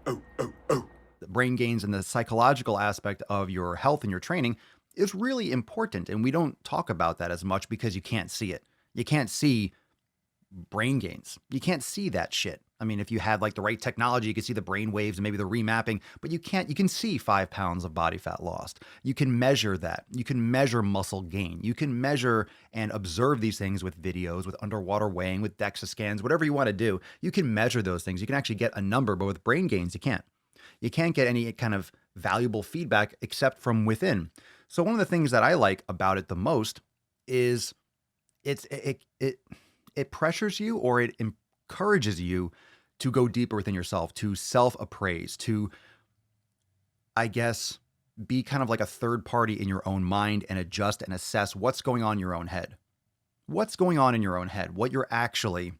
The brain gains and the psychological aspect of your health and your training is really important. And we don't talk about that as much because you can't see it. You can't see brain gains. You can't see that shit. I mean, if you had like the right technology, you can see the brain waves and maybe the remapping, but you can't, you can see 5 pounds of body fat lost. You can measure that. You can measure muscle gain. You can measure and observe these things with videos, with underwater weighing, with DEXA scans, whatever you want to do. You can measure those things. You can actually get a number, but with brain gains, you can't. You can't get any kind of valuable feedback except from within. So one of the things that I like about it the most is it pressures you, or it encourages you to go deeper within yourself, to self-appraise, to, I guess, be kind of like a third party in your own mind and adjust and assess what's going on in your own head. What's going on in your own head? What you're actually,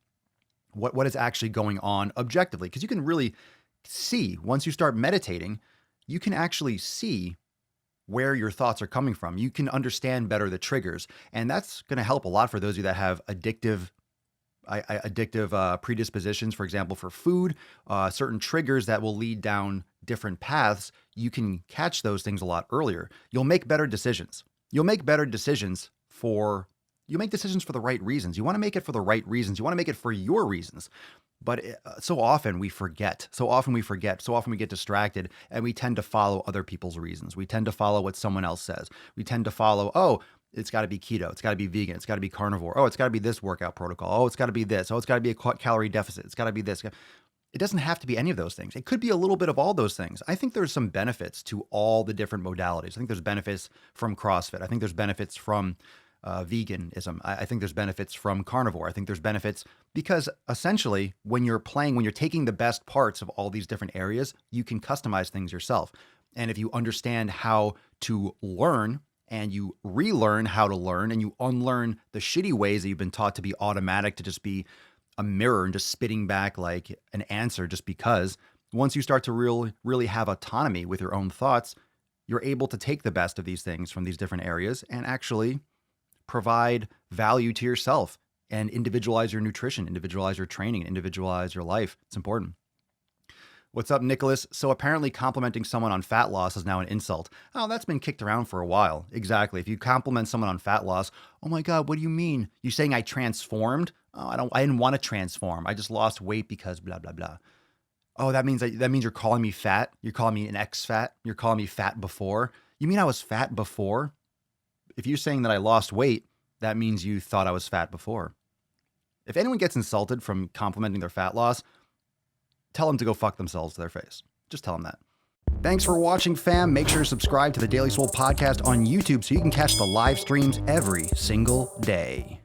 what is actually going on objectively? Because you can really see, once you start meditating, you can actually see where your thoughts are coming from. You can understand better the triggers. And that's going to help a lot for those of you that have addictive predispositions, for example, for food, certain triggers that will lead down different paths. You can catch those things a lot earlier. You'll make better decisions. You'll make better decisions you make decisions for the right reasons. You want to make it for the right reasons. You want to make it for your reasons. But so often we forget. So often we get distracted, and we tend to follow other people's reasons. We tend to follow what someone else says. We tend to follow, oh, it's got to be keto. It's got to be vegan. It's got to be carnivore. Oh, it's got to be this workout protocol. Oh, it's got to be this. Oh, it's got to be a calorie deficit. It's got to be this. It doesn't have to be any of those things. It could be a little bit of all those things. I think there's some benefits to all the different modalities. I think there's benefits from CrossFit. I think there's benefits from veganism. I think there's benefits from carnivore. I think there's benefits because essentially when you're taking the best parts of all these different areas, you can customize things yourself. And if you understand how to learn, and you relearn how to learn, and you unlearn the shitty ways that you've been taught to be automatic, to just be a mirror and just spitting back like an answer just because, once you start to really have autonomy with your own thoughts, you're able to take the best of these things from these different areas and actually provide value to yourself and individualize your nutrition, individualize your training, individualize your life. It's important. What's up, Nicholas? So apparently complimenting someone on fat loss is now an insult. Oh, that's been kicked around for a while. Exactly. If you compliment someone on fat loss, oh my God, what do you mean? You saying I transformed? Oh, I didn't want to transform. I just lost weight because blah, blah, blah. Oh, that means you're calling me fat? You're calling me an ex-fat? You're calling me fat before? You mean I was fat before? If you're saying that I lost weight, that means you thought I was fat before. If anyone gets insulted from complimenting their fat loss, tell them to go fuck themselves to their face. Just tell them that. Thanks for watching, fam. Make sure to subscribe to the Daily Swole podcast on YouTube so you can catch the live streams every single day.